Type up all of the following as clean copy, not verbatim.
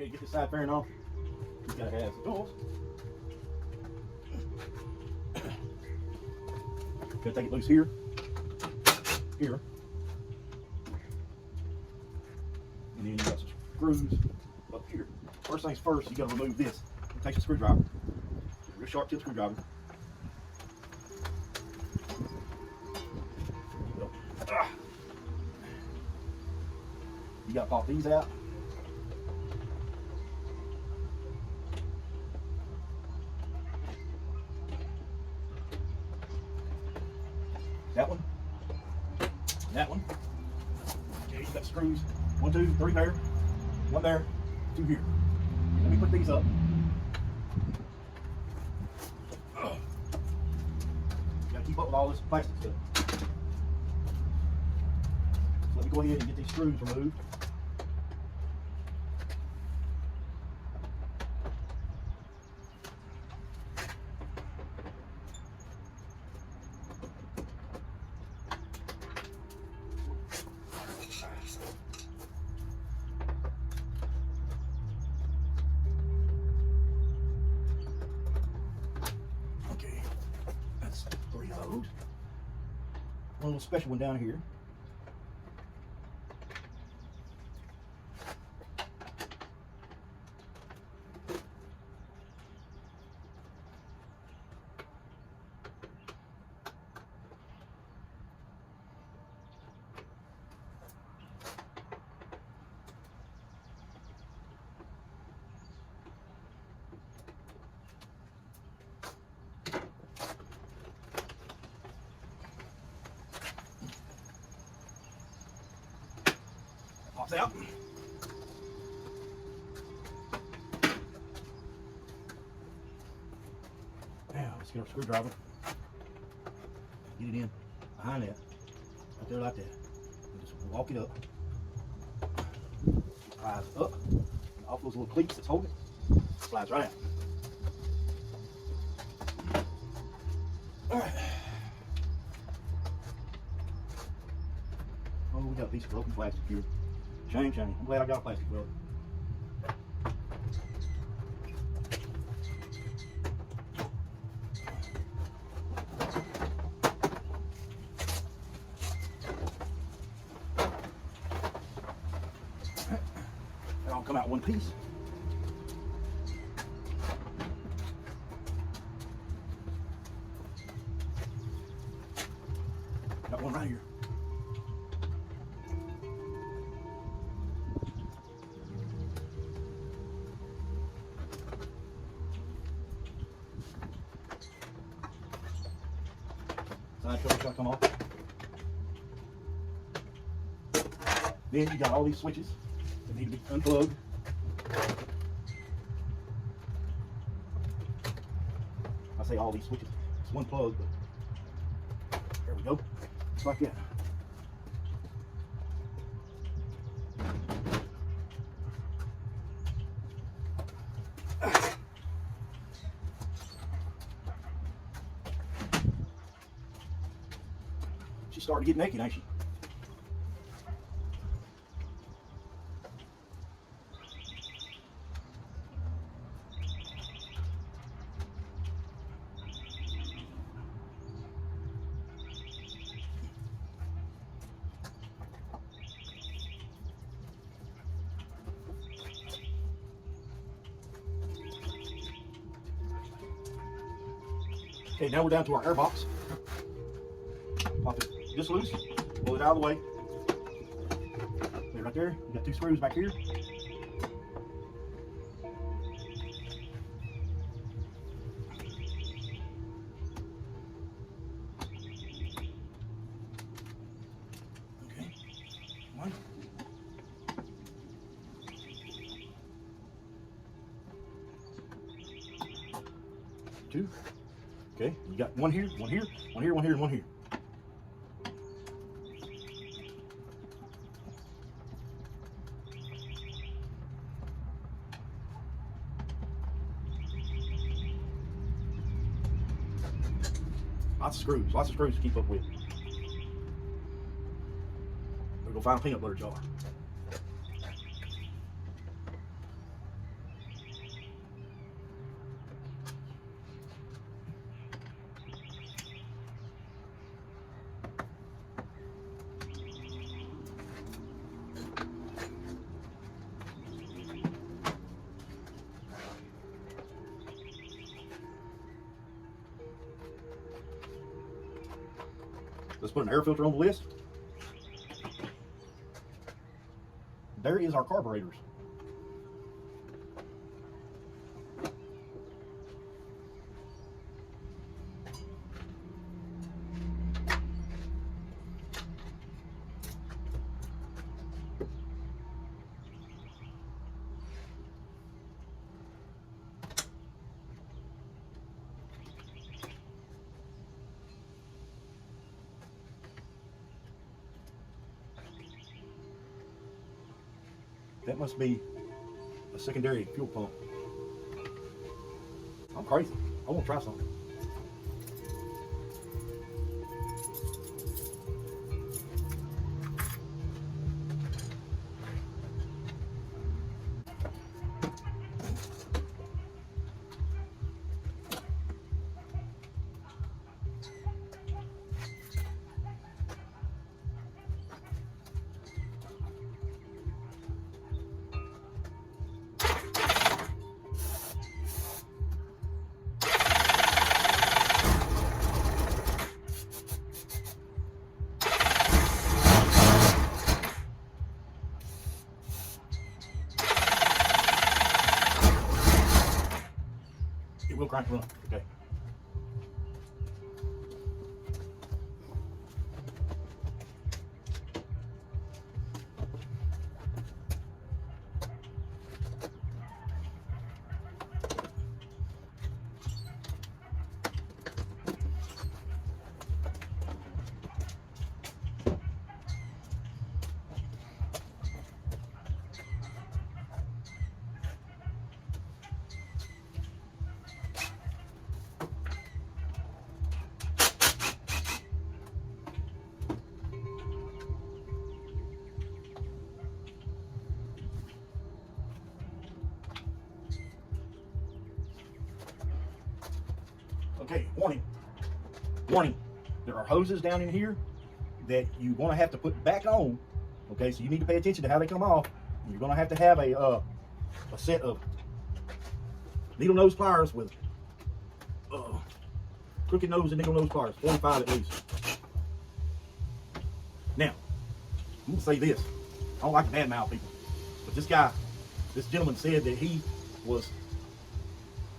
Okay, get this side fairing off. You gotta have some tools. Gotta take it loose here. Here. And then you got some screws up here. First things first, you gotta remove this. Take a screwdriver. A real sharp tip screwdriver. You gotta pop these out. That one. That one. Okay, you got screws. 1, 2, 3 there. 1 there. 2 here. Let me put these up. You gotta keep up with all this plastic stuff. So let me go ahead and get these screws removed. One little special one down here. Pops out. Now let's get our screwdriver. Get it in behind that, right there like that. And just walk it up. Slides up. And off those little cleats that's holding it. Slides right out. All right. Oh, we got a piece of broken plastic here. Shame, shame. I'm glad I got a plastic welder. That all come out one piece. Got one right here. Side cover shall come off. Then you got all these switches that need to be unplugged. I say all these switches. It's one plug, but there we go. Just like that. She's starting to get naked, ain't she? Okay, now we're down to our air box. Pop this loose, pull it out of the way. Okay, right there, you got 2 screws back here. Okay, 1. 2. Okay, you got 1 here, 1 here, 1 here, 1 here, and 1 here. Lots of screws to keep up with. We're gonna find a peanut butter jar. Let's put an air filter on the list. There is our carburetors. That must be a secondary fuel pump. I'm crazy. I want to try something. It will crank run. Okay. Okay, warning. Warning. There are hoses down in here that you want to have to put back on. Okay, so you need to pay attention to how they come off. You're going to have a set of needle nose pliers with crooked nose and needle nose pliers, 45 at least. Now, I'm going to say this. I don't like to badmouth people, but this gentleman said that he was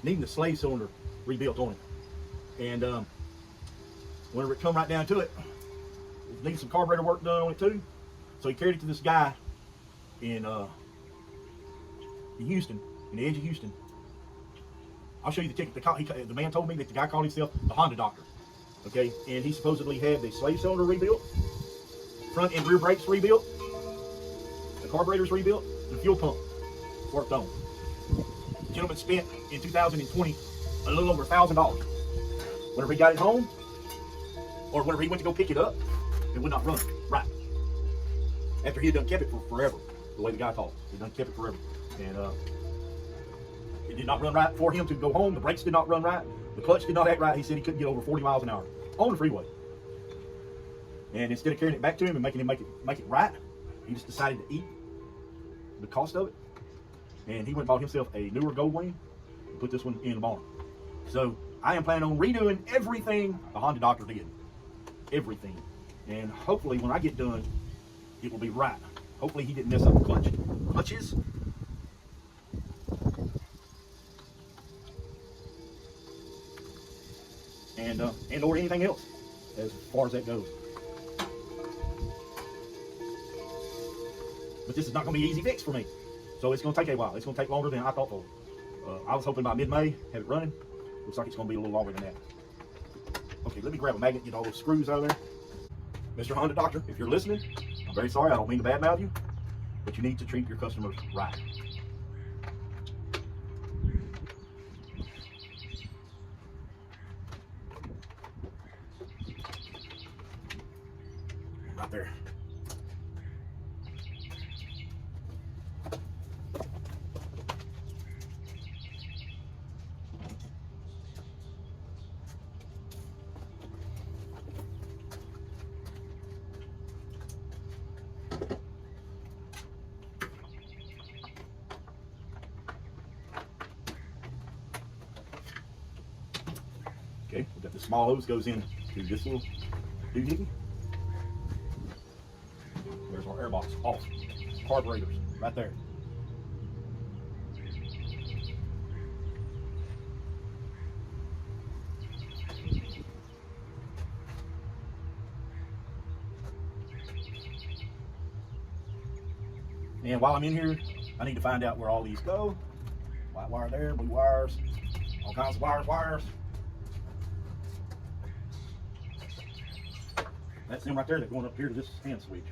needing the slave cylinder rebuilt on him. And whenever it come right down to it, it needs some carburetor work done on it too. So he carried it to this guy in Houston, in the edge of Houston. I'll show you the ticket. The man told me that the guy called himself the Honda Doctor. Okay, and he supposedly had the slave cylinder rebuilt, front and rear brakes rebuilt, the carburetors rebuilt, the fuel pump worked on. The gentleman spent in 2020 a little over $1,000. Whenever he got it home, or whenever he went to go pick it up, it would not run right. After he had done kept it for forever, the way the guy talked, he done kept it forever, and it did not run right for him to go home. The brakes did not run right. The clutch did not act right. He said he couldn't get over 40 miles an hour on the freeway. And instead of carrying it back to him and making him make it right, he just decided to eat the cost of it. And he went and bought himself a newer Goldwing and put this one in the barn. So I am planning on redoing everything the Honda Doctor did. Everything. And hopefully when I get done, it will be right. Hopefully he didn't mess up the clutches. And or anything else as far as that goes. But this is not going to be an easy fix for me. So it's going to take a while. It's going to take longer than I thought for. I was hoping by mid-May, have it running. Looks like it's going to be a little longer than that. Okay, let me grab a magnet, get all those screws out of there. Mr. Honda Doctor, if you're listening, I'm very sorry. I don't mean to badmouth you, but you need to treat your customers right. Right there. Okay, we've got the small hose goes in to this little doohickey. air box off. Carburetors right there. And while I'm in here, I need to find out where all these go. White wire there, blue wires, all kinds of wires. That's them right there that going up here to this hand switch.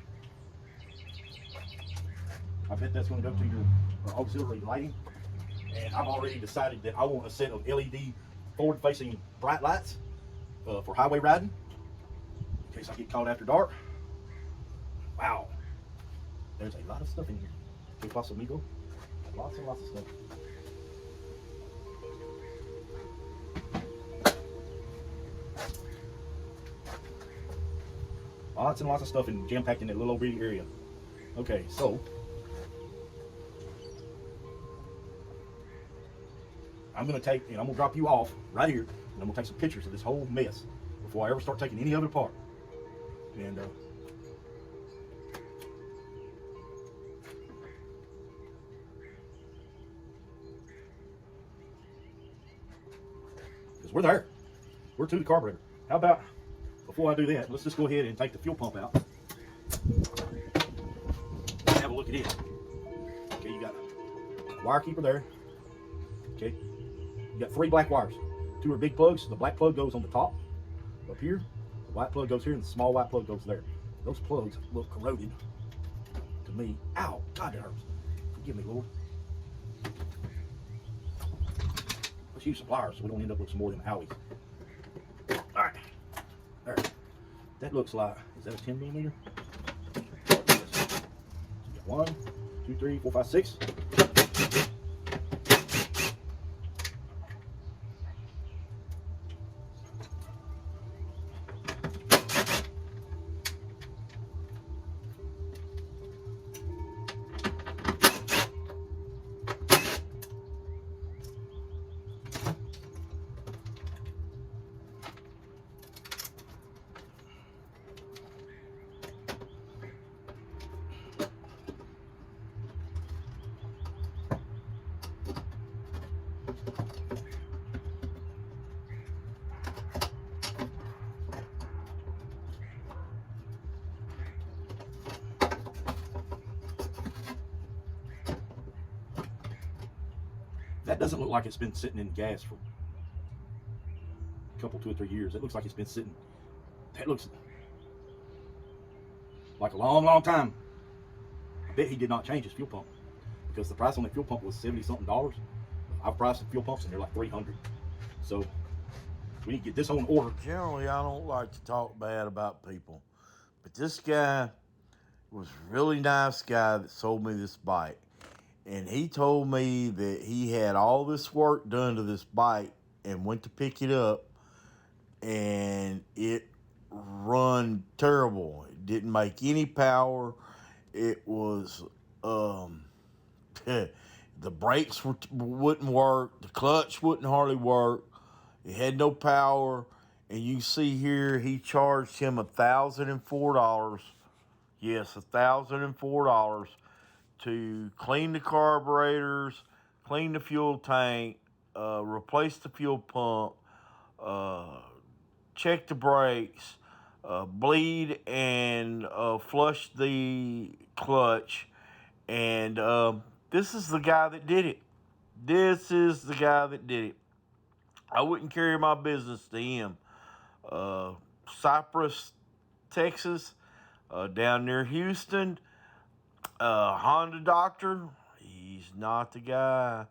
I bet that's going to go to your auxiliary lighting. And I've already decided that I want a set of LED forward-facing bright lights for highway riding, in case I get caught after dark. Wow, there's a lot of stuff in here. Que pasa, amigo? Lots and lots of stuff. Lots and lots of stuff jam-packed in that little bitty area. Okay, so I'm gonna take, and I'm gonna drop you off right here, and I'm gonna take some pictures of this whole mess before I ever start taking any of it apart. And because we're there, we're to the carburetor. How about, before I do that, let's just go ahead and take the fuel pump out. Let's have a look at it. Okay, you got a wire keeper there. Okay, you got 3 black wires. 2 are big plugs. The black plug goes on the top up here. The white plug goes here, and the small white plug goes there. Those plugs look corroded to me. Ow, God, that hurts. Forgive me, Lord. Let's use some pliers so we don't end up with some more of them owies. All right, there. That looks like, is that a 10 millimeter? So you got 1, 2, 3, 4, 5, 6. That doesn't look like it's been sitting in gas for a couple, 2 or 3 years. It looks like it's been sitting. That looks like a long, long time. I bet he did not change his fuel pump, because the price on the fuel pump was $70-something. I've priced the fuel pumps and they're like $300. So we need to get this on order. Generally, I don't like to talk bad about people, but this guy was a really nice guy that sold me this bike. And he told me that he had all this work done to this bike and went to pick it up, and it run terrible. It didn't make any power. It was, the brakes wouldn't work. The clutch wouldn't hardly work. It had no power. And you see here, he charged him $1,004. Yes, $1,004 to clean the carburetors, clean the fuel tank, replace the fuel pump, check the brakes, bleed and flush the clutch. And this is the guy that did it. This is the guy that did it. I wouldn't carry my business to him. Cypress, Texas, down near Houston. Honda doctor, he's not the guy.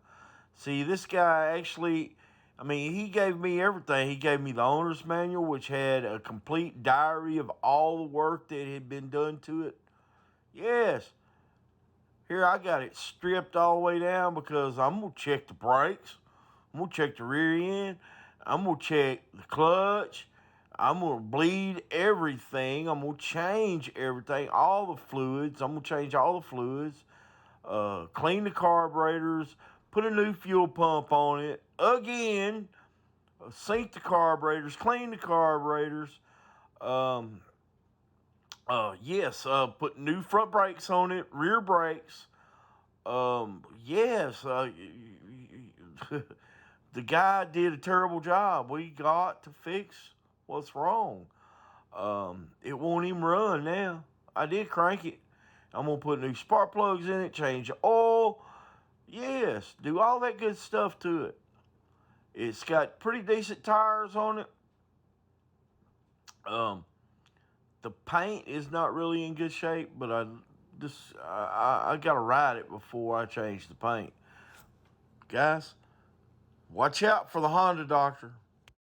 See, this guy actually, I mean, he gave me everything. He gave me the owner's manual, which had a complete diary of all the work that had been done to it. Yes. Here, I got it stripped all the way down because I'm going to check the brakes. I'm going to check the rear end. I'm going to check the clutch. I'm going to bleed everything. I'm going to change everything, all the fluids. I'm going to change all the fluids, clean the carburetors, put a new fuel pump on it again, sink the carburetors, clean the carburetors, Yes, put new front brakes on it, rear brakes. Yes, the guy did a terrible job. We got to fix what's wrong. It won't even run now. I did crank it. I'm gonna put new spark plugs in it, change the oil. Yes, do all that good stuff to it. It's got pretty decent tires on it. The paint is not really in good shape, but I gotta ride it before I change the paint. Guys, watch out for the Honda Doctor.